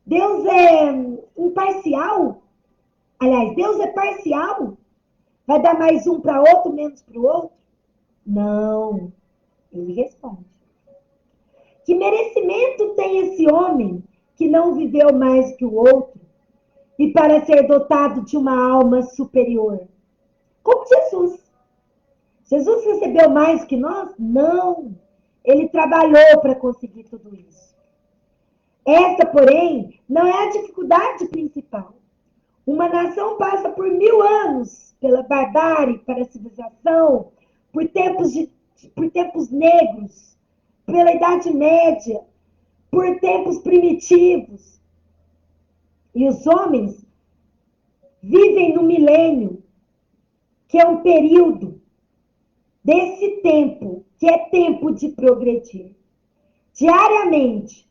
Deus é imparcial? Aliás, Deus é parcial? Vai dar mais um para outro, menos para o outro? Não. Ele responde. Que merecimento tem esse homem que não viveu mais que o outro e para ser dotado de uma alma superior? Como Jesus. Jesus recebeu mais que nós? Não. Ele trabalhou para conseguir tudo isso. Essa, porém, não é a dificuldade principal. Uma nação passa por 1000 anos pela barbárie, para a civilização, por tempos negros, pela Idade Média, por tempos primitivos. E os homens vivem no milênio, que é um período desse tempo, que é tempo de progredir. Diariamente,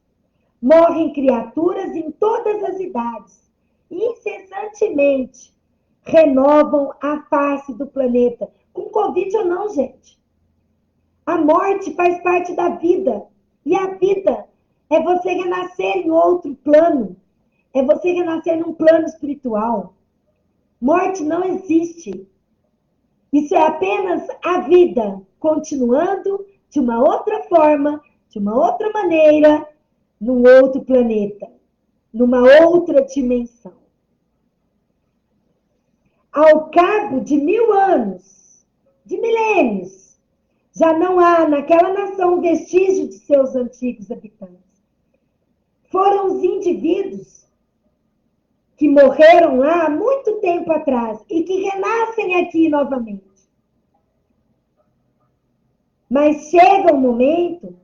morrem criaturas em todas as idades, incessantemente renovam a face do planeta. Com Covid ou não, gente. A morte faz parte da vida. E a vida é você renascer em outro plano. É você renascer num plano espiritual. Morte não existe. Isso é apenas a vida continuando de uma outra forma, de uma outra maneira, num outro planeta, numa outra dimensão. Ao cabo de 1000 anos, de milênios, já não há naquela nação vestígio de seus antigos habitantes. Foram os indivíduos que morreram lá há muito tempo atrás e que renascem aqui novamente. Mas chega um momento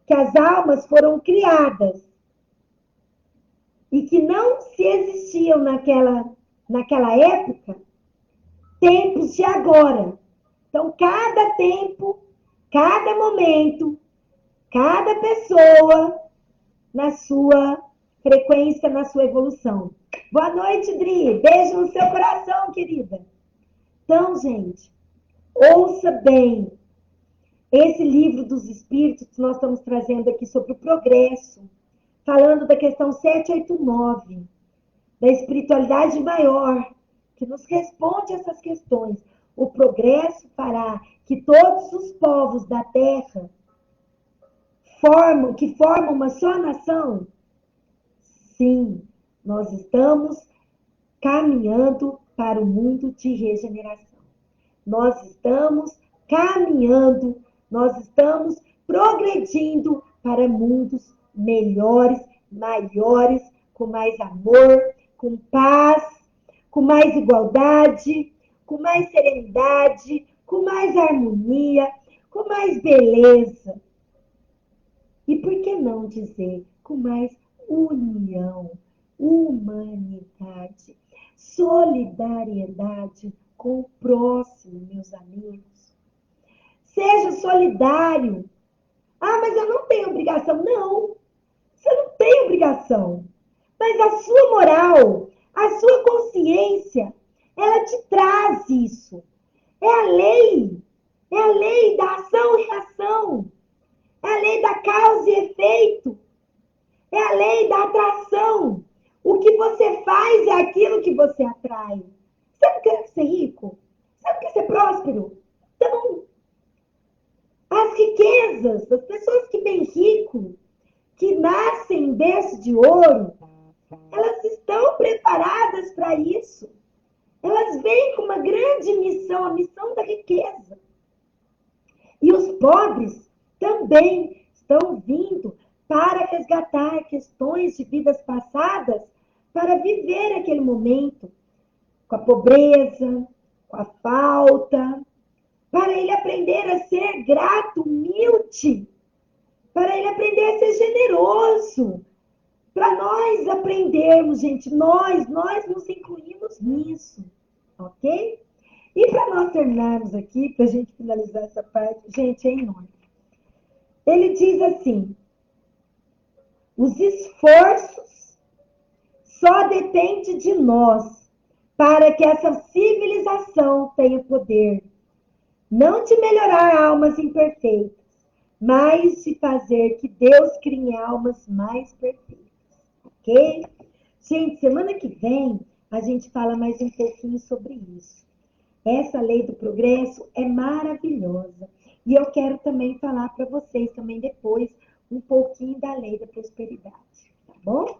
que as almas foram criadas e que não se existiam naquela época tempos de agora. Então, cada tempo, cada momento, cada pessoa na sua frequência, na sua evolução. Boa noite, Dri. Beijo no seu coração, querida. Então, gente, ouça bem. Esse livro dos Espíritos que nós estamos trazendo aqui sobre o progresso, falando da questão 789, da espiritualidade maior, que nos responde essas questões. O progresso fará que todos os povos da Terra que formam uma só nação? Sim, nós estamos caminhando para o mundo de regeneração. Nós estamos caminhando, nós estamos progredindo para mundos melhores, maiores, com mais amor, com paz, com mais igualdade, com mais serenidade, com mais harmonia, com mais beleza. E por que não dizer com mais união, humanidade, solidariedade com o próximo, meus amigos? Seja solidário. Ah, mas eu não tenho obrigação. Não, você não tem obrigação. Mas a sua moral, a sua consciência, ela te traz isso. É a lei. É a lei da ação e reação. É a lei da causa e efeito. É a lei da atração. O que você faz é aquilo que você atrai. Você não quer ser rico? Você não quer ser próspero? Então, as riquezas, as pessoas que vêm rico, que nascem em berço de ouro, elas estão preparadas para isso. Elas vêm com uma grande missão, a missão da riqueza. E os pobres também estão vindo para resgatar questões de vidas passadas, para viver aquele momento com a pobreza, com a falta, para ele aprender a ser grato, humilde, para ele aprender a ser generoso, para nós aprendermos, gente, nós nos incluímos nisso, ok? E para nós terminarmos aqui, para a gente finalizar essa parte, gente, é enorme. Ele diz assim, os esforços só dependem de nós para que essa civilização tenha poder, não de melhorar almas imperfeitas, mas de fazer que Deus crie almas mais perfeitas, ok? Gente, semana que vem a gente fala mais um pouquinho sobre isso. Essa lei do progresso é maravilhosa. E eu quero também falar para vocês também depois um pouquinho da lei da prosperidade, tá bom?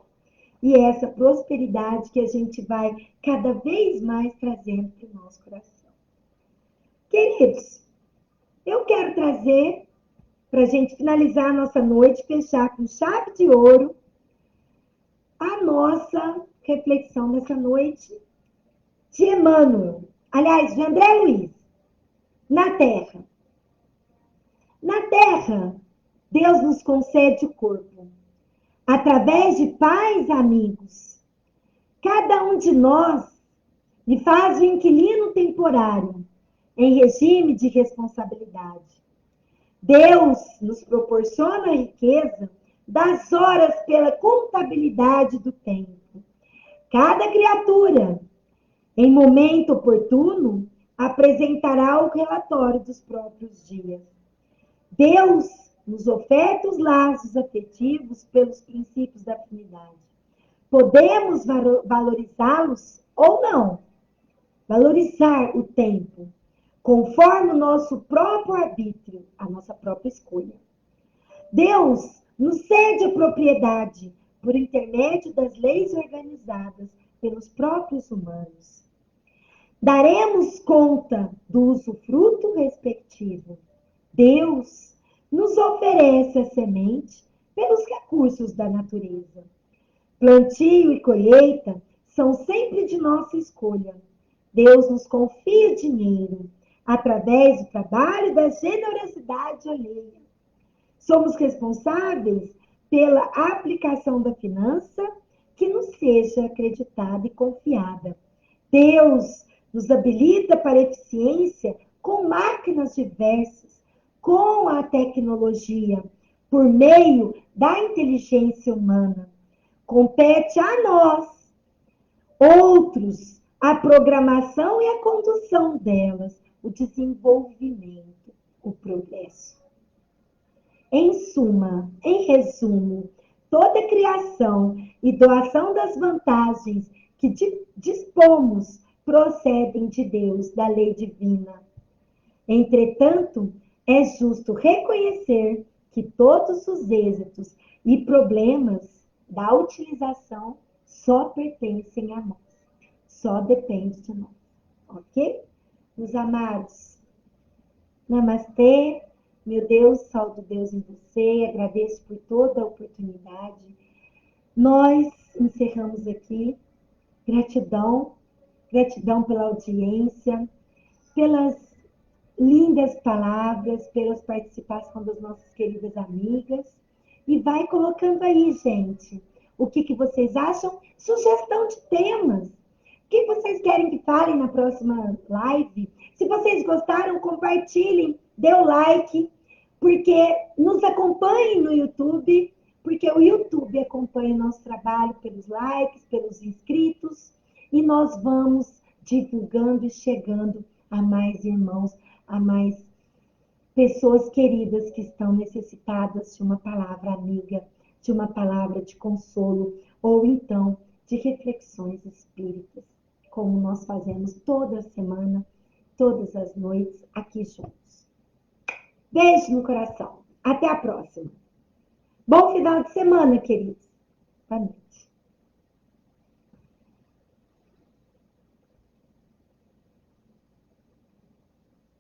E essa prosperidade que a gente vai cada vez mais trazendo para o nosso coração. Queridos, eu quero trazer, para a gente finalizar a nossa noite, fechar com chave de ouro, a nossa reflexão dessa noite de Emmanuel. Aliás, de André Luiz. Na Terra. Na Terra, Deus nos concede o corpo. Através de pais amigos. Cada um de nós lhe faz o inquilino temporário, em regime de responsabilidade. Deus nos proporciona a riqueza das horas pela contabilidade do tempo. Cada criatura, em momento oportuno, apresentará o relatório dos próprios dias. Deus nos oferta os laços afetivos pelos princípios da afinidade. Podemos valorizá-los ou não. Valorizar o tempo, conforme o nosso próprio arbítrio, a nossa própria escolha. Deus nos cede a propriedade por intermédio das leis organizadas pelos próprios humanos. Daremos conta do usufruto respectivo. Deus nos oferece a semente pelos recursos da natureza. Plantio e colheita são sempre de nossa escolha. Deus nos confia dinheiro através do trabalho e da generosidade alheia. Somos responsáveis pela aplicação da finança que nos seja acreditada e confiada. Deus nos habilita para a eficiência com máquinas diversas, com a tecnologia, por meio da inteligência humana. Compete a nós, outros, a programação e a condução delas, o desenvolvimento, o progresso. Em suma, em resumo, toda criação e doação das vantagens que dispomos procedem de Deus, da lei divina. Entretanto, é justo reconhecer que todos os êxitos e problemas da utilização só pertencem a nós. Só depende de nós. Ok? Meus amados, namastê. Meu Deus, salve Deus em você. Agradeço por toda a oportunidade. Nós encerramos aqui. Gratidão. Gratidão pela audiência, pelas lindas palavras, pelas participações das nossas queridas amigas. E vai colocando aí, gente, o que vocês acham? Sugestão de temas. O que vocês querem que falem na próxima live? Se vocês gostaram, compartilhem, dê o like, porque nos acompanhem no YouTube, porque o YouTube acompanha o nosso trabalho pelos likes, pelos inscritos, e nós vamos divulgando e chegando a mais irmãos, a mais pessoas queridas que estão necessitadas de uma palavra amiga, de uma palavra de consolo, ou então de reflexões espíritas, como nós fazemos toda semana, todas as noites, aqui juntos. Beijo no coração. Até a próxima. Bom final de semana, queridos. Boa noite.